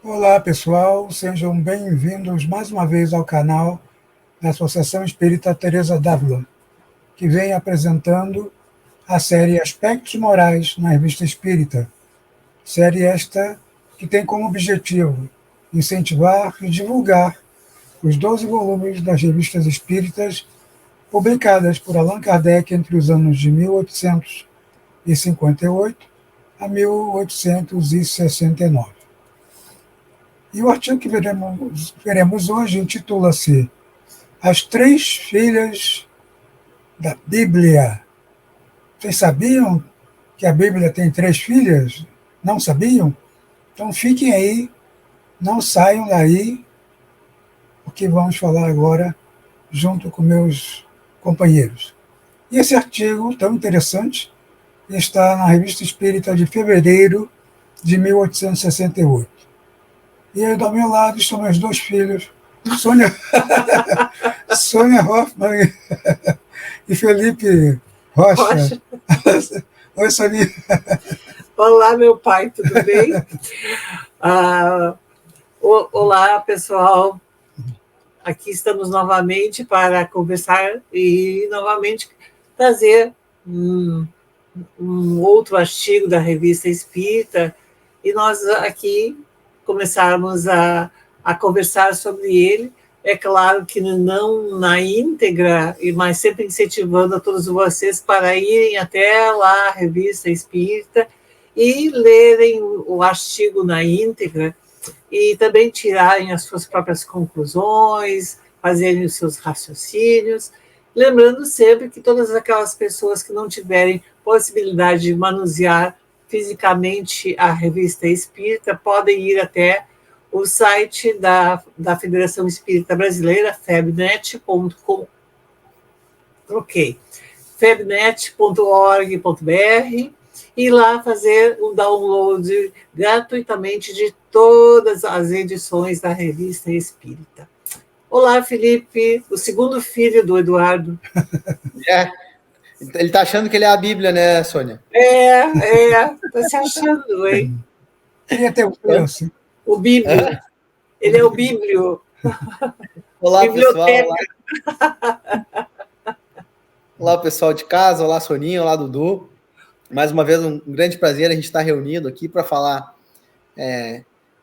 Olá, pessoal, sejam bem-vindos mais uma vez ao canal da Associação Espírita Teresa d'Ávila, que vem apresentando a série Aspectos Morais na Revista Espírita. Série esta que tem como objetivo incentivar e divulgar os 12 volumes das revistas espíritas publicadas por Allan Kardec entre os anos de 1858 a 1869. E o artigo que veremos hoje intitula-se As Três Filhas da Bíblia. Vocês sabiam que a Bíblia tem 3 filhas? Não sabiam? Então fiquem aí, não saiam daí, porque vamos falar agora junto com meus companheiros. E esse artigo tão interessante está na Revista Espírita de fevereiro de 1868. E aí, do meu lado, estão meus 2 filhos, Sônia, Sônia Hoffmann e Felipe Rocha. Oi, Sônia. Olá, meu pai, tudo bem? Olá, pessoal. Aqui estamos novamente para conversar e novamente trazer um outro artigo da Revista Espírita, e nós aqui começarmos a conversar sobre ele. É claro que não na íntegra, mas sempre incentivando a todos vocês para irem até lá, a Revista Espírita, e lerem o artigo na íntegra, e também tirarem as suas próprias conclusões, fazerem os seus raciocínios, lembrando sempre que todas aquelas pessoas que não tiverem possibilidade de manusear fisicamente a Revista Espírita podem ir até o site da Federação Espírita Brasileira, febnet.com. Ok. febnet.org.br, e lá fazer o download gratuitamente de todas as edições da Revista Espírita. Olá, Felipe, o segundo filho do Eduardo. Ele está achando que ele é a Bíblia, né, Sônia? Está se achando, hein? Queria ter um filho assim. O Bíblio. Ele é o Bíblio. Olá, pessoal. Olá, pessoal de casa. Olá, Soninha. Olá, Dudu. Mais uma vez, um grande prazer a gente estar reunido aqui para falar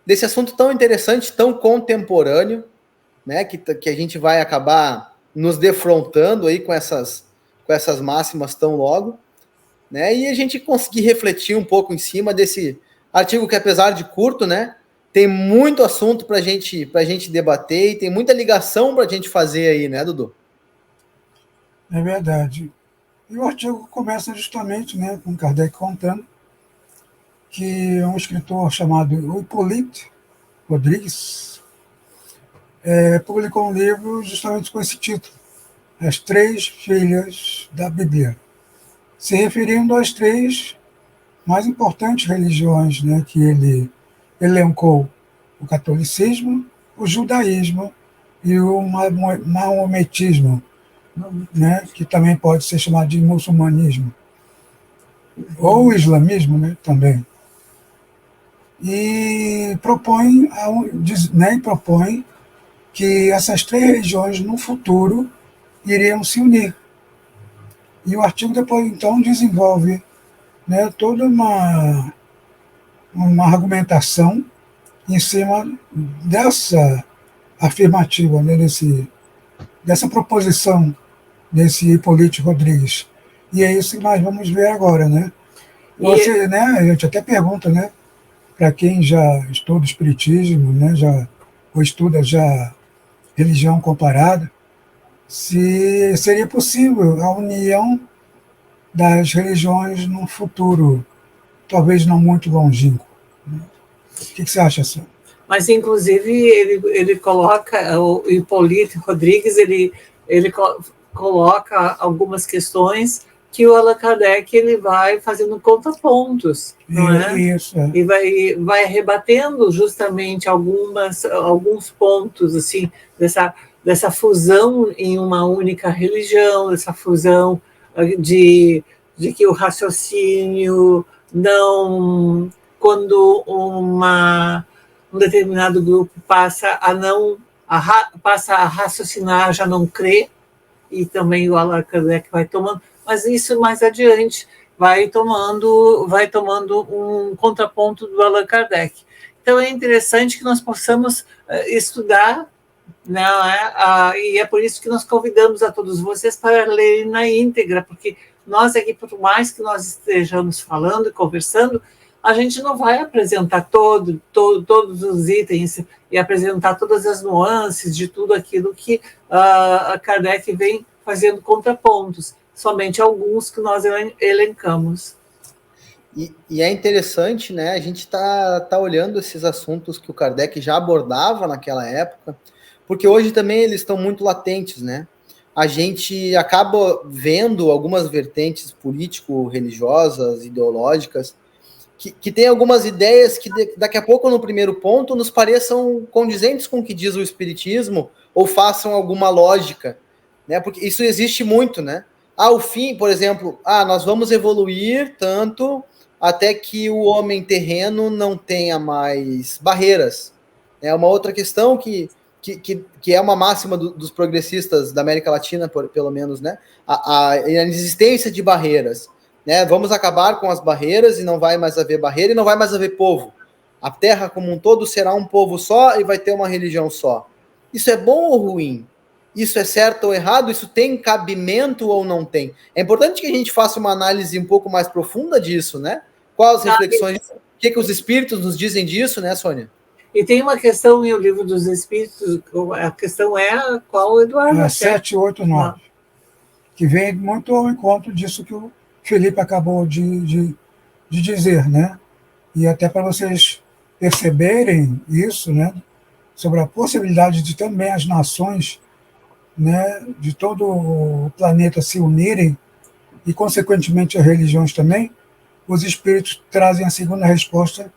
desse assunto tão interessante, tão contemporâneo, né, que a gente vai acabar nos defrontando aí com essas máximas tão logo, né, e a gente conseguir refletir um pouco em cima desse artigo que, apesar de curto, né, tem muito assunto para a gente debater e tem muita ligação para a gente fazer aí, né, Dudu? É verdade. E o artigo começa justamente, né, com Kardec contando que um escritor chamado Hippolyte Rodrigues publicou um livro justamente com esse título, As Três Filhas da Bíblia, se referindo às 3 mais importantes religiões, né, que ele elencou: o catolicismo, o judaísmo e o maometismo, né, que também pode ser chamado de muçulmanismo, ou o islamismo, né, também. E propõe que essas 3 religiões, no futuro, iriam se unir. E o artigo depois, então, desenvolve, né, toda uma argumentação em cima dessa afirmativa, né, dessa proposição desse Hippolyte Rodrigues. E é isso que nós vamos ver agora, né? Você, né, a gente até pergunta, né, para quem já estuda o espiritismo, né, ou estuda já religião comparada, se seria possível a união das religiões num futuro talvez não muito longínquo. Né? O que você acha, Sônia? Mas, inclusive, ele coloca, o Hippolyte Rodrigues, ele coloca algumas questões que o Allan Kardec ele vai fazendo contrapontos, não é? Isso. E vai rebatendo justamente alguns pontos assim, dessa fusão em uma única religião, dessa fusão de de que o raciocínio não, quando um determinado grupo passa a raciocinar, já não crê, e também o Allan Kardec vai tomando, mas isso mais adiante vai tomando um contraponto do Allan Kardec. Então é interessante que nós possamos estudar, né, e é por isso que nós convidamos a todos vocês para lerem na íntegra, porque nós aqui, por mais que nós estejamos falando e conversando, a gente não vai apresentar todos os itens e apresentar todas as nuances de tudo aquilo que a Kardec vem fazendo contrapontos, somente alguns que nós elencamos. E é interessante, né? A gente tá olhando esses assuntos que o Kardec já abordava naquela época, porque hoje também eles estão muito latentes, né? A gente acaba vendo algumas vertentes político-religiosas, ideológicas, que tem algumas ideias que daqui a pouco, no primeiro ponto, nos pareçam condizentes com o que diz o Espiritismo ou façam alguma lógica, né? Porque isso existe muito, né? O fim, por exemplo, nós vamos evoluir tanto até que o homem terreno não tenha mais barreiras. É uma outra questão que é uma máxima dos progressistas da América Latina, pelo menos, né? A inexistência de barreiras. Né? Vamos acabar com as barreiras e não vai mais haver barreira e não vai mais haver povo. A terra como um todo será um povo só e vai ter uma religião só. Isso é bom ou ruim? Isso é certo ou errado? Isso tem cabimento ou não tem? É importante que a gente faça uma análise um pouco mais profunda disso, né? Quais as reflexões, o que os espíritos nos dizem disso, né, Sônia? E tem uma questão em O Livro dos Espíritos, a questão é qual, Eduardo? 789, que vem muito ao encontro disso que o Felipe acabou de dizer, né? E até para vocês perceberem isso, né? Sobre a possibilidade de também as nações, né, de todo o planeta se unirem e, consequentemente, as religiões também, os espíritos trazem a segunda resposta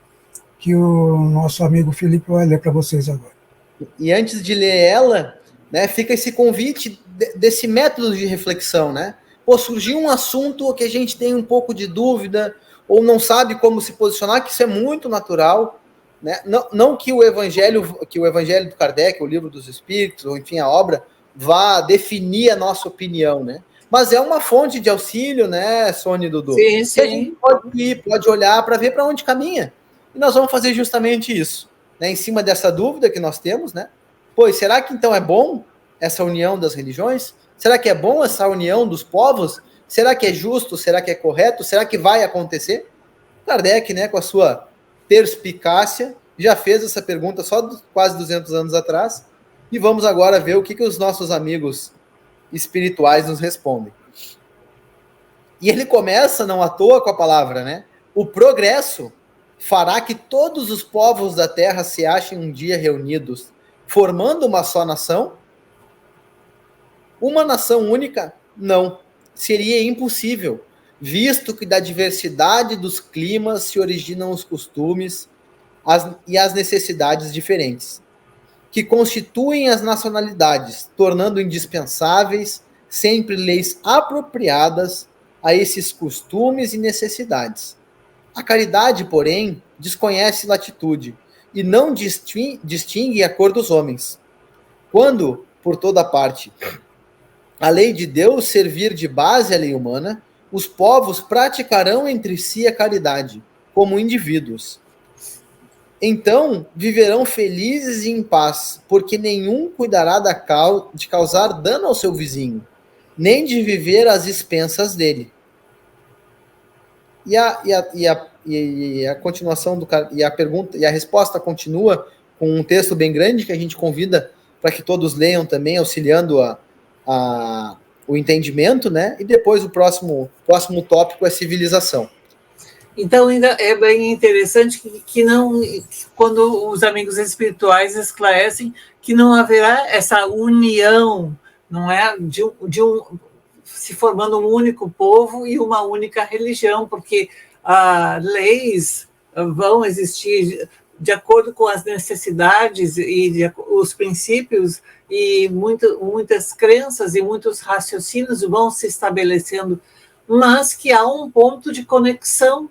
que o nosso amigo Felipe vai ler para vocês agora. E antes de ler ela, né, fica esse convite desse método de reflexão, né? Surgiu um assunto que a gente tem um pouco de dúvida ou não sabe como se posicionar, que isso é muito natural, né? Não que o evangelho do Kardec, o Livro dos Espíritos, ou enfim, a obra, vá definir a nossa opinião, né? Mas é uma fonte de auxílio, né, Sônia e Dudu? Sim, sim. A gente pode olhar para ver para onde caminha. E nós vamos fazer justamente isso, né? Em cima dessa dúvida que nós temos, né? Pois, será que então é bom essa união das religiões? Será que é bom essa união dos povos? Será que é justo? Será que é correto? Será que vai acontecer? Kardec, né, com a sua perspicácia, já fez essa pergunta só quase 200 anos atrás, e vamos agora ver o que os nossos amigos espirituais nos respondem. E ele começa, não à toa, com a palavra, né? O progresso fará que todos os povos da Terra se achem um dia reunidos, formando uma só nação? Uma nação única? Não. Seria impossível, visto que da diversidade dos climas se originam os costumes e as necessidades diferentes, que constituem as nacionalidades, tornando indispensáveis sempre leis apropriadas a esses costumes e necessidades. A caridade, porém, desconhece latitude e não distingue a cor dos homens. Quando, por toda parte, a lei de Deus servir de base à lei humana, os povos praticarão entre si a caridade, como indivíduos. Então, viverão felizes e em paz, porque nenhum cuidará de causar dano ao seu vizinho, nem de viver às expensas dele. E a continuação e a pergunta e a resposta continua com um texto bem grande que a gente convida para que todos leiam também, auxiliando o entendimento, né? E depois o próximo tópico é civilização. Então, ainda é bem interessante que não, quando os amigos espirituais esclarecem que não haverá essa união, não é, se formando um único povo e uma única religião, porque leis vão existir de acordo com as necessidades e os princípios, e muitas crenças e muitos raciocínios vão se estabelecendo mas que há um ponto de conexão,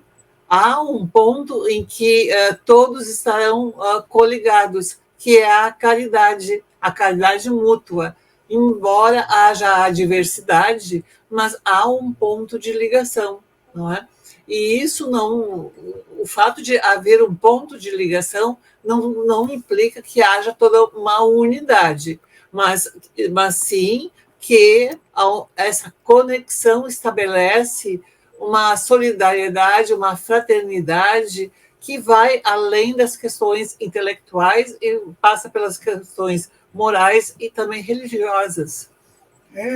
há um ponto em que todos estarão coligados, que é a caridade mútua. Embora haja a diversidade, mas há um ponto de ligação, não é? E isso não, o fato de haver um ponto de ligação não implica que haja toda uma unidade, mas sim que essa conexão estabelece uma solidariedade, uma fraternidade que vai além das questões intelectuais e passa pelas questões morais e também religiosas.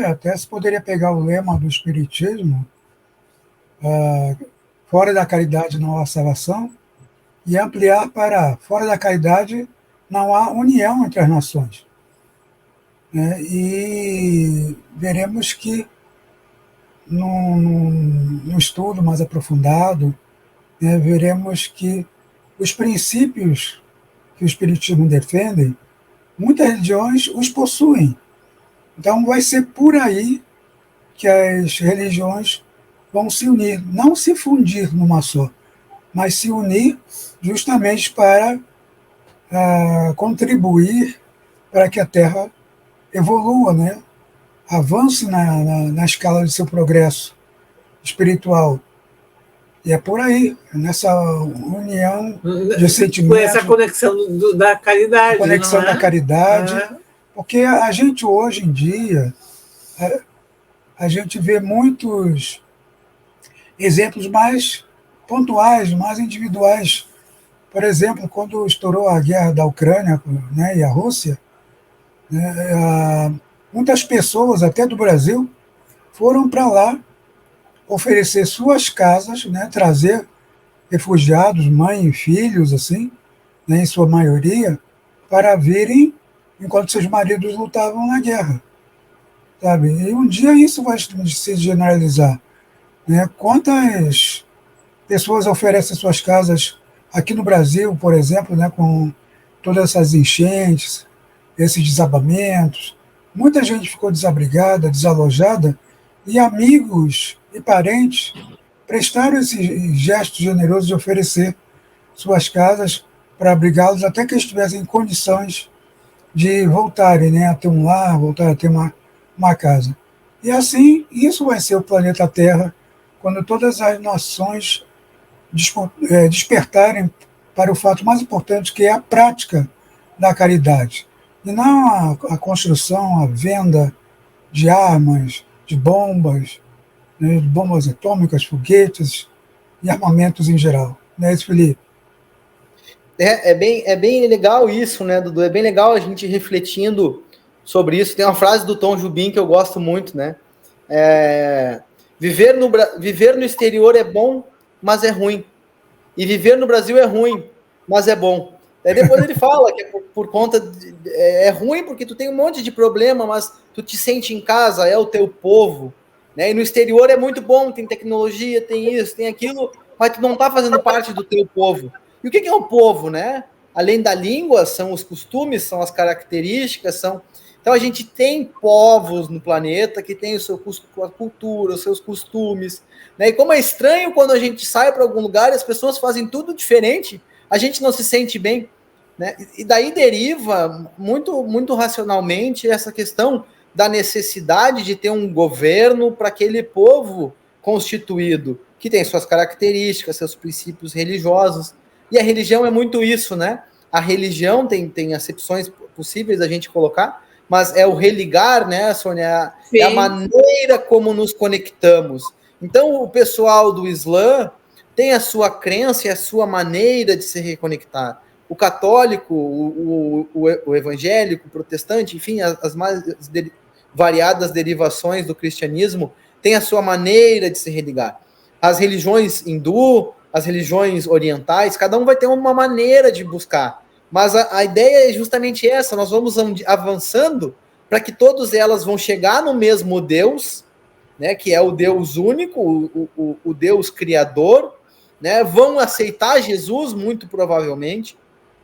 Até se poderia pegar o lema do Espiritismo, fora da caridade não há salvação, e ampliar para fora da caridade não há união entre as nações. E veremos que, num estudo mais aprofundado, veremos que os princípios que o Espiritismo defende, muitas religiões os possuem. Então, vai ser por aí que as religiões vão se unir, não se fundir numa só, mas se unir justamente para contribuir para que a Terra evolua, né? Avance na escala de seu progresso espiritual. E é por aí, nessa união de sentimentos. Essa conexão da caridade. Conexão da caridade. Porque a gente, hoje em dia, a gente vê muitos exemplos mais pontuais, mais individuais. Por exemplo, quando estourou a guerra da Ucrânia, né, e a Rússia, né, muitas pessoas, até do Brasil, foram para lá oferecer suas casas, né, trazer refugiados, mãe e filhos, assim, né, em sua maioria, para virem enquanto seus maridos lutavam na guerra. Sabe? E um dia isso vai se generalizar. Né? Quantas pessoas oferecem suas casas aqui no Brasil, por exemplo, né, com todas essas enchentes, esses desabamentos? Muita gente ficou desabrigada, desalojada, e amigos e parentes prestaram esse gesto generoso de oferecer suas casas para abrigá-los até que eles tivessem condições de voltarem, né, a ter um lar, voltar a ter uma casa. E assim, isso vai ser o planeta Terra, quando todas as nações despertarem para o fato mais importante, que é a prática da caridade. E não a construção, a venda de armas, de bombas, né, de bombas atômicas, foguetes e armamentos em geral. Não é isso, Felipe? É bem legal isso, né, Dudu? É bem legal a gente refletindo sobre isso. Tem uma frase do Tom Jobim que eu gosto muito, né? Viver no exterior é bom, mas é ruim. E viver no Brasil é ruim, mas é bom. Aí depois ele fala que por conta é ruim porque tu tem um monte de problema, mas tu te sente em casa, é o teu povo, né? E no exterior é muito bom, tem tecnologia, tem isso, tem aquilo, mas tu não tá fazendo parte do teu povo. E o que é o povo, né? Além da língua, são os costumes, são as características, são... Então a gente tem povos no planeta que tem a cultura, os seus costumes, né? E como é estranho quando a gente sai para algum lugar e as pessoas fazem tudo diferente, a gente não se sente bem, né? E daí deriva muito, muito racionalmente essa questão da necessidade de ter um governo para aquele povo constituído, que tem suas características, seus princípios religiosos. E a religião é muito isso, né? A religião tem acepções possíveis da gente colocar, mas é o religar, né, Sônia? Sim. É a maneira como nos conectamos. Então, o pessoal do Islã tem a sua crença e a sua maneira de se reconectar. O católico, o evangélico, o protestante, enfim, as mais variadas derivações do cristianismo, tem a sua maneira de se religar. As religiões hindu, as religiões orientais, cada um vai ter uma maneira de buscar. Mas a ideia é justamente essa, nós vamos avançando para que todas elas vão chegar no mesmo Deus, né, que é o Deus único, o Deus criador, né, vão aceitar Jesus, muito provavelmente,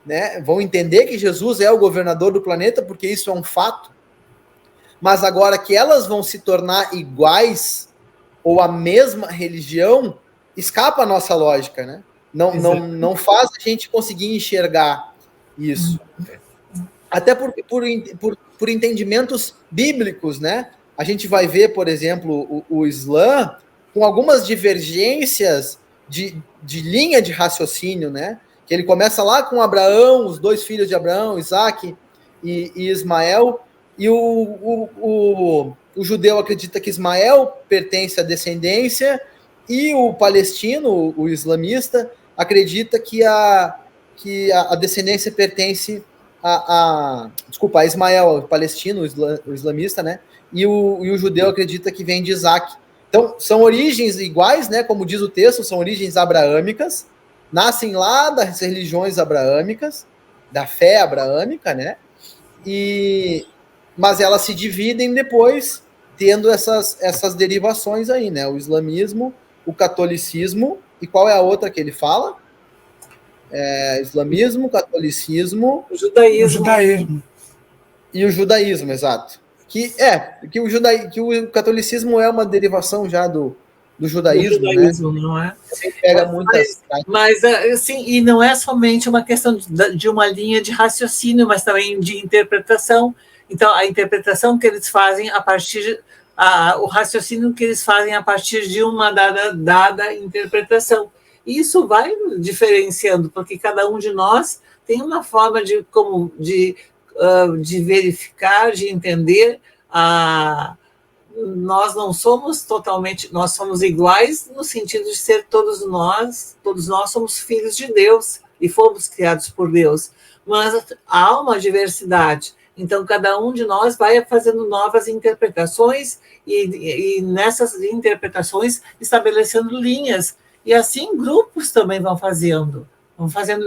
né, vão entender que Jesus é o governador do planeta, porque isso é um fato, mas agora que elas vão se tornar iguais, ou a mesma religião, escapa a nossa lógica, né? Não faz a gente conseguir enxergar isso. Até por entendimentos bíblicos, né? A gente vai ver, por exemplo, o Islã com algumas divergências de linha de raciocínio, né? Que ele começa lá com Abraão, os 2 filhos de Abraão, Isaac e Ismael, e o judeu acredita que Ismael pertence à descendência, e o palestino, o islamista, acredita que a descendência pertence a Ismael, o palestino, o islamista, né? E o judeu acredita que vem de Isaac. Então, são origens iguais, né? Como diz o texto, são origens abraâmicas, nascem lá das religiões abraâmicas, da fé abraâmica, né? Mas elas se dividem depois, tendo essas derivações aí, né? O islamismo, o catolicismo, e qual é a outra que ele fala? Islamismo, catolicismo... O judaísmo. E o judaísmo, exato. Que o catolicismo é uma derivação já do judaísmo, né? Não é? Pega muitas... Mas, assim, e não é somente uma questão de uma linha de raciocínio, mas também de interpretação. Então, a interpretação que eles fazem a partir... o raciocínio que eles fazem a partir de uma dada interpretação. Isso vai diferenciando, porque cada um de nós tem uma forma de verificar, de entender. Nós não somos totalmente, nós somos iguais no sentido de ser todos nós somos filhos de Deus e fomos criados por Deus, mas há uma diversidade. Então, cada um de nós vai fazendo novas interpretações e nessas interpretações estabelecendo linhas. E assim grupos também vão fazendo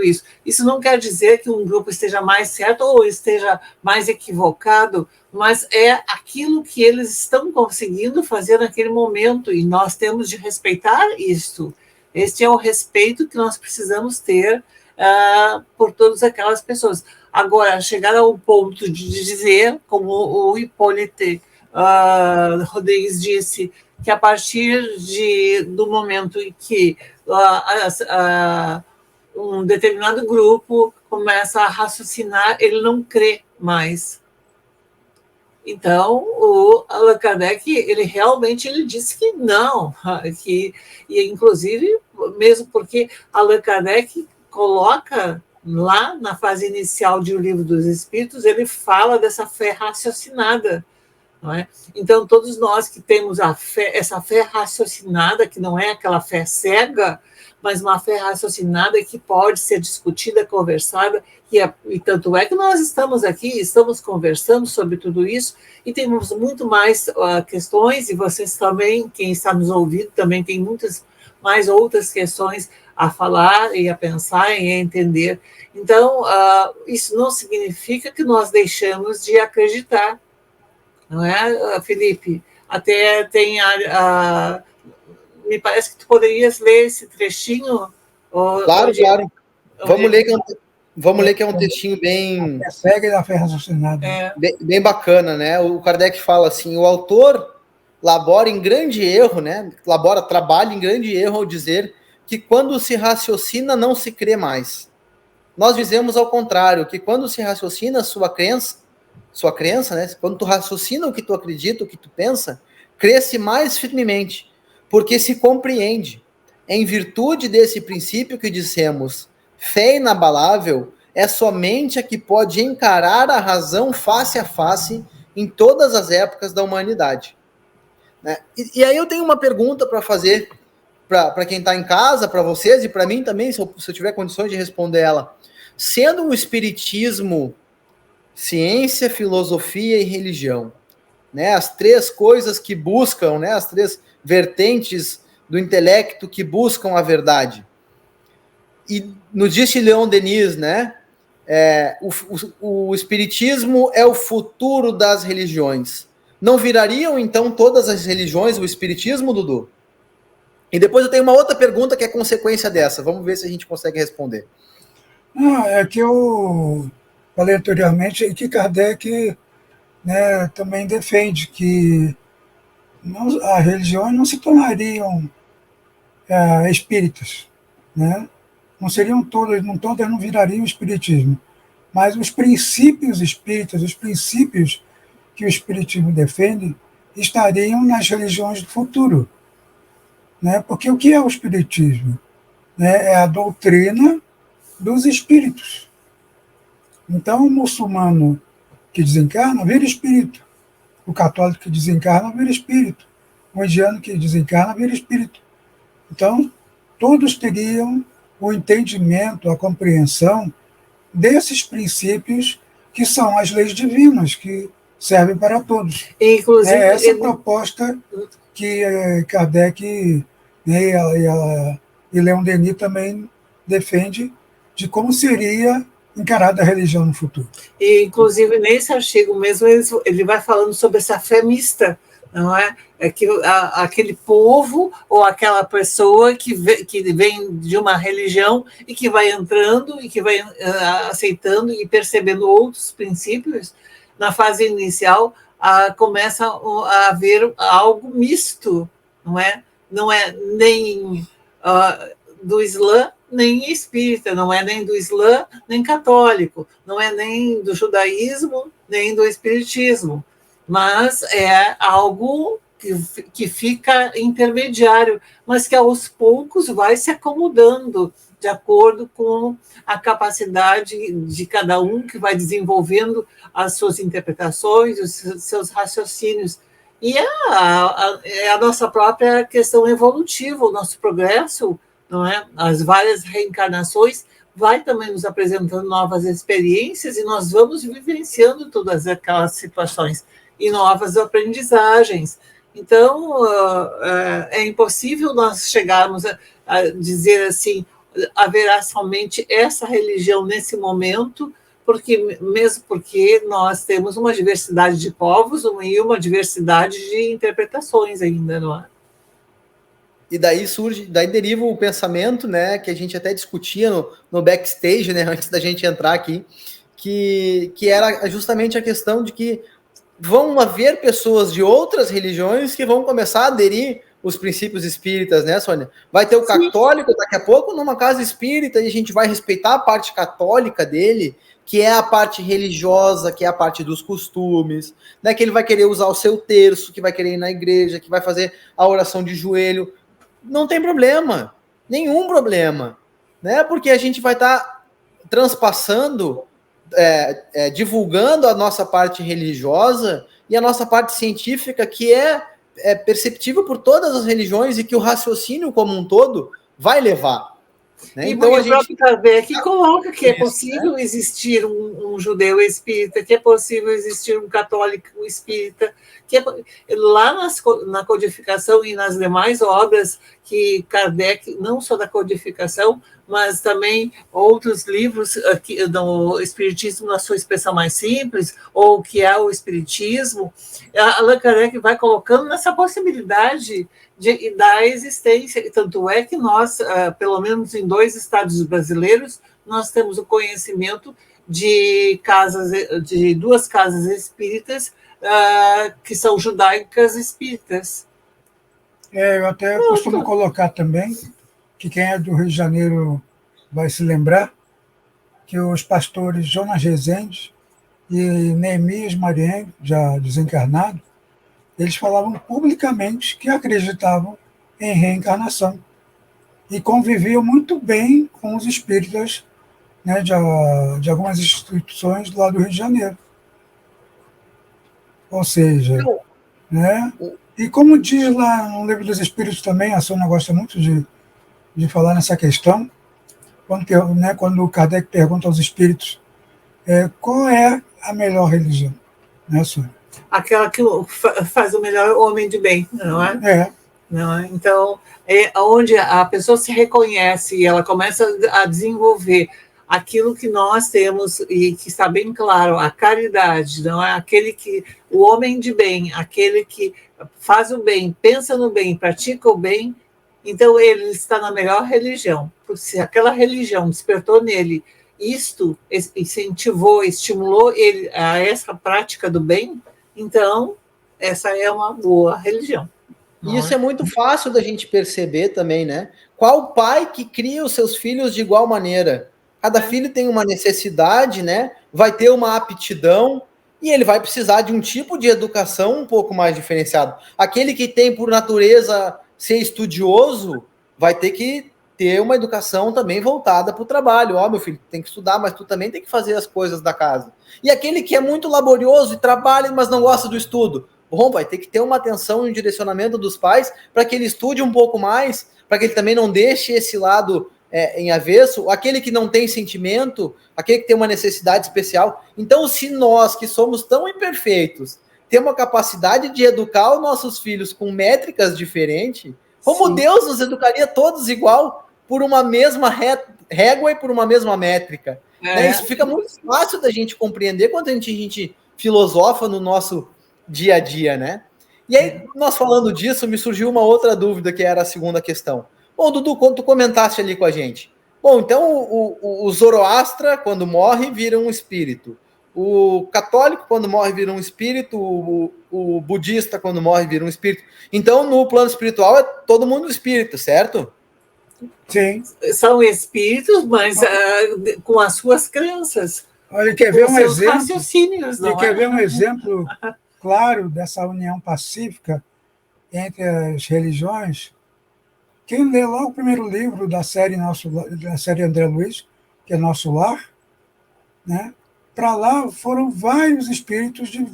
isso. Isso não quer dizer que um grupo esteja mais certo ou esteja mais equivocado, mas é aquilo que eles estão conseguindo fazer naquele momento, e nós temos de respeitar isso. Este é o respeito que nós precisamos ter por todas aquelas pessoas. Agora, chegar ao ponto de dizer, como o Hipólito Rodrigues disse, que a partir do momento em que um determinado grupo começa a raciocinar, ele não crê mais. Então, o Allan Kardec, ele realmente disse que não, e inclusive, mesmo porque Allan Kardec coloca lá na fase inicial de O Livro dos Espíritos, ele fala dessa fé raciocinada. Não é? Então, todos nós que temos essa fé raciocinada, que não é aquela fé cega, mas uma fé raciocinada que pode ser discutida, conversada, e tanto é que nós estamos aqui, estamos conversando sobre tudo isso, e temos muito mais questões, e vocês também, quem está nos ouvindo, também tem muitas mais outras questões a falar e a pensar e a entender. Então, isso não significa que nós deixamos de acreditar, não é, Felipe? Até tem me parece que tu poderias ler esse trechinho. Claro. Vamos ler que é um textinho bem... Segue da fé raciocinada. Bem bacana, né? O Kardec fala assim, o autor trabalha em grande erro ao dizer que quando se raciocina não se crê mais. Nós dizemos ao contrário, que quando se raciocina sua crença, né? Quando tu raciocina o que tu acredita, o que tu pensa, cresce mais firmemente, porque se compreende. Em virtude desse princípio que dissemos, fé inabalável é somente a que pode encarar a razão face a face em todas as épocas da humanidade. Né? E aí eu tenho uma pergunta para fazer para quem está em casa, para vocês e para mim também, se eu tiver condições de responder ela. Sendo o espiritismo ciência, filosofia e religião, né? As três coisas que buscam, né? As três vertentes do intelecto que buscam a verdade. E nos disse Leon Denis, né? O espiritismo é o futuro das religiões. Não virariam, então, todas as religiões o espiritismo, Dudu? E depois eu tenho uma outra pergunta que é consequência dessa. Vamos ver se a gente consegue responder. Não, é que eu falei anteriormente que Kardec, né, também defende que as religiões não se tornariam espíritas, né? Não seriam todas não virariam espiritismo, mas os princípios espíritas, os princípios que o espiritismo defende, estariam nas religiões do futuro, né? Porque o que é o espiritismo? Né? É a doutrina dos espíritos. Então, o muçulmano que desencarna vira espírito, o católico que desencarna vira espírito, o indiano que desencarna vira espírito. Então, todos teriam o entendimento, a compreensão desses princípios que são as leis divinas, que servem para todos. Inclusive, é essa proposta que Kardec, né, e Leon Denis também defende de como seria encarada a religião no futuro. E, inclusive, nesse artigo mesmo, ele vai falando sobre essa fé mista, não é? É que aquele povo ou aquela pessoa que vem de uma religião e que vai entrando e que vai aceitando e percebendo outros princípios, na fase inicial, começa a haver algo misto, não é? Não é nem do Islã, nem espírita, não é nem do Islã, nem católico, não é nem do judaísmo, nem do espiritismo, mas é algo que fica intermediário, mas que aos poucos vai se acomodando de acordo com a capacidade de cada um, que vai desenvolvendo as suas interpretações, os seus raciocínios. E é a nossa própria questão evolutiva, o nosso progresso, não é? As várias reencarnações vai também nos apresentando novas experiências e nós vamos vivenciando todas aquelas situações e novas aprendizagens. Então, é impossível nós chegarmos a dizer assim, haverá somente essa religião nesse momento, mesmo porque nós temos uma diversidade de povos e uma diversidade de interpretações ainda, não é? E daí deriva o pensamento, né, que a gente até discutia no backstage, né, antes da gente entrar aqui, que era justamente a questão de que vão haver pessoas de outras religiões que vão começar a aderir os princípios espíritas, né, Sônia? Vai ter o católico daqui a pouco numa casa espírita e a gente vai respeitar a parte católica dele, que é a parte religiosa, que é a parte dos costumes, né, que ele vai querer usar o seu terço, que vai querer ir na igreja, que vai fazer a oração de joelho. Não tem problema, nenhum problema, né? Porque a gente vai estar transpassando, divulgando a nossa parte religiosa e a nossa parte científica, que é perceptível por todas as religiões e que o raciocínio como um todo vai levar. Né? E então, o próprio Kardec coloca que é possível, né, existir um judeu espírita, que é possível existir um católico espírita, que lá na codificação e nas demais obras que Kardec, não só da codificação, mas também outros livros aqui, do Espiritismo na sua expressão mais simples, ou que é o Espiritismo, Allan Kardec vai colocando nessa possibilidade da existência. Tanto é que nós, pelo menos em 2 estados brasileiros, nós temos o conhecimento de 2 casas espíritas que são judaicas espíritas. Eu até costumo colocar também que quem é do Rio de Janeiro vai se lembrar que os pastores Jonas Rezende e Neemias Mariengo, já desencarnado, eles falavam publicamente que acreditavam em reencarnação e conviviam muito bem com os espíritas, né, de algumas instituições lá do Rio de Janeiro. Ou seja, né, e como diz lá no Livro dos Espíritos também, a Sônia gosta muito de falar nessa questão, quando o Kardec pergunta aos espíritos qual é a melhor religião, né, Sônia? Aquela que faz o melhor homem de bem, não é? Não é? Então, onde a pessoa se reconhece e ela começa a desenvolver aquilo que nós temos e que está bem claro, a caridade, não é? O homem de bem, aquele que faz o bem, pensa no bem, pratica o bem, então ele está na melhor religião. Porque se aquela religião despertou nele isto, incentivou, estimulou ele a essa prática do bem, então essa é uma boa religião. E isso é muito fácil da gente perceber também, né? Qual pai que cria os seus filhos de igual maneira? Cada filho tem uma necessidade, né? Vai ter uma aptidão e ele vai precisar de um tipo de educação um pouco mais diferenciado. Aquele que tem por natureza ser estudioso vai ter que ter uma educação também voltada para o trabalho. Ó, meu filho, tem que estudar, mas tu também tem que fazer as coisas da casa. E aquele que é muito laborioso e trabalha, mas não gosta do estudo, bom, vai ter que ter uma atenção e um direcionamento dos pais para que ele estude um pouco mais, para que ele também não deixe esse lado em avesso, aquele que não tem sentimento, aquele que tem uma necessidade especial. Então, se nós, que somos tão imperfeitos, temos a capacidade de educar os nossos filhos com métricas diferentes, como Sim. Deus nos educaria todos igual, por uma mesma régua e por uma mesma métrica. Né? Isso fica muito fácil da gente compreender quando a gente filosofa no nosso dia a dia, né? E aí, nós falando disso, me surgiu uma outra dúvida, que era a segunda questão. Bom, Dudu, quando tu comentaste ali com a gente. Bom, então o Zoroastra, quando morre, vira um espírito. O católico, quando morre, vira um espírito. O budista, quando morre, vira um espírito. Então, no plano espiritual, é todo mundo espírito, certo? Sim. São espíritos, mas com as suas crenças. Olha, quer ver um exemplo? Raciocínios, não quer ver um exemplo claro dessa união pacífica entre as religiões? Quem lê lá o primeiro livro da série André Luiz, que é Nosso Lar, né? Para lá foram vários espíritos de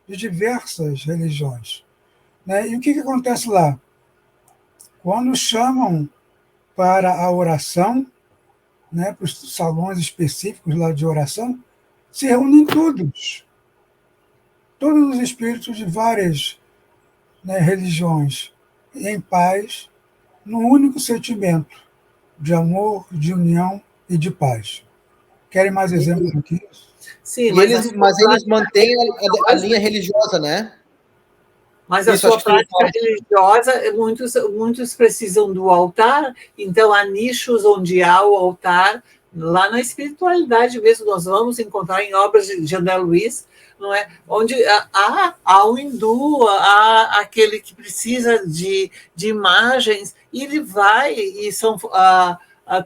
diversas religiões. Né? E o que acontece lá? Quando chamam para a oração, né, para os salões específicos lá de oração, se reúnem todos os espíritos de várias, né, religiões, em paz, num único sentimento de amor, de união e de paz. Querem mais exemplos do que isso? Sim, mas eles mantêm a linha religiosa, né? Mas a sua prática religiosa, muitos precisam do altar, então há nichos onde há o altar, lá na espiritualidade mesmo, nós vamos encontrar em obras de André Luiz, não é? Onde há o hindu, há aquele que precisa de imagens, e ele vai, e são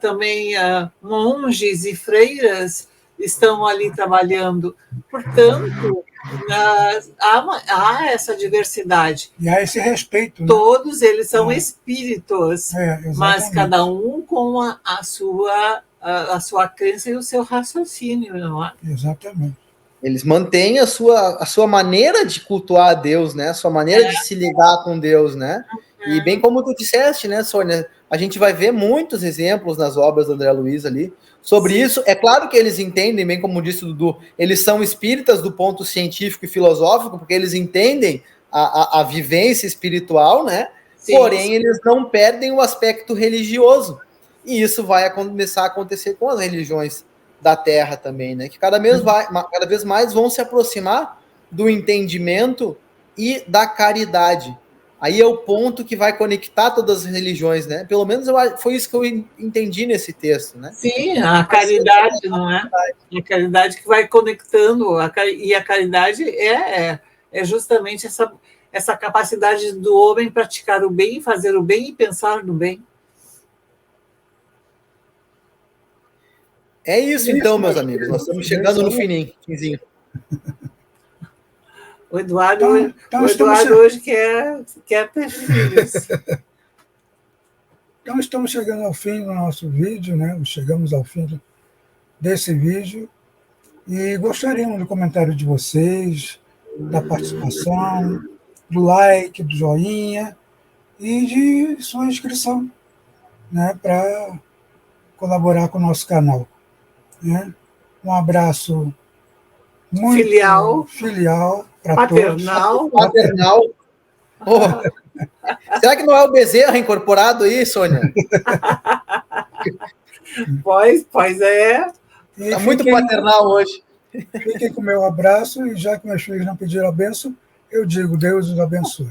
também monges e freiras estão ali trabalhando. Portanto, há essa diversidade. E há esse respeito. Né? Todos eles são espíritos, mas cada um com a sua crença e o seu raciocínio, não é? Exatamente. Eles mantêm a sua maneira de cultuar a Deus, né? A sua maneira de se ligar com Deus, né? E bem como tu disseste, né, Sônia? A gente vai ver muitos exemplos nas obras do André Luiz ali sobre Sim. isso. É claro que eles entendem, bem como disse o Dudu, eles são espíritas do ponto científico e filosófico, porque eles entendem a vivência espiritual, né? Sim, Porém, eles não perdem o aspecto religioso. E isso vai começar a acontecer com as religiões da Terra também, né? Que cada vez mais vão se aproximar do entendimento e da caridade. Aí é o ponto que vai conectar todas as religiões, né? Pelo menos foi isso que eu entendi nesse texto, né? Sim, a caridade, não é? A caridade que vai conectando, e a caridade é justamente essa capacidade do homem praticar o bem, fazer o bem e pensar no bem. É isso então, meus amigos. Nós estamos chegando no finzinho. O Eduardo hoje quer ter filhos. Então, estamos chegando ao fim do nosso vídeo, né? Chegamos ao fim desse vídeo e gostaríamos do comentário de vocês, da participação, do like, do joinha e de sua inscrição, né? Para colaborar com o nosso canal. Né? Um abraço muito filial para todos. Paternal. Oh. Será que não é o Bezerra incorporado aí, Sônia? Pois é. Está muito paternal hoje. Fiquem com o meu abraço e já que meus filhos não pediram a bênção, eu digo, Deus os abençoe.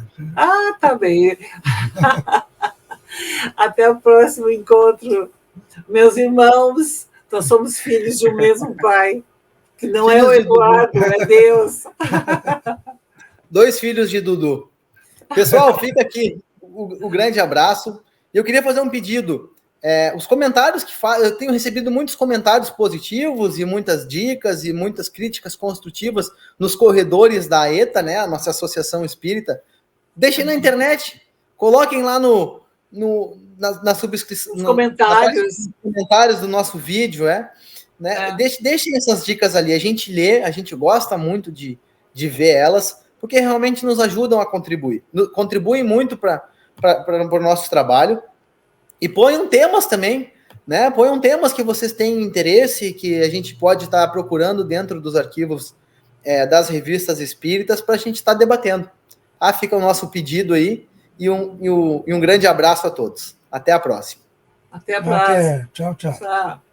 Tá bem. Até o próximo encontro. Meus irmãos, nós somos filhos de um mesmo pai, que não é o Eduardo, é Deus. 2 filhos de Dudu. Pessoal, fica aqui o grande abraço. Eu queria fazer um pedido. Os comentários eu tenho recebido muitos comentários positivos e muitas dicas e muitas críticas construtivas nos corredores da ETA, né, a nossa Associação Espírita. Deixem na internet, coloquem lá na subscrição, nos comentários. Nos comentários do nosso vídeo, né? Deixem essas dicas ali, a gente lê, a gente gosta muito de ver elas, porque realmente nos ajudam a contribuir. Contribuem muito para o nosso trabalho. E ponham temas também, né? Ponham temas que vocês têm interesse, que a gente pode estar procurando dentro dos arquivos das revistas espíritas para a gente estar debatendo. Fica o nosso pedido aí e um grande abraço a todos. Até a próxima. Até a próxima. Tchau, tchau. Tchau.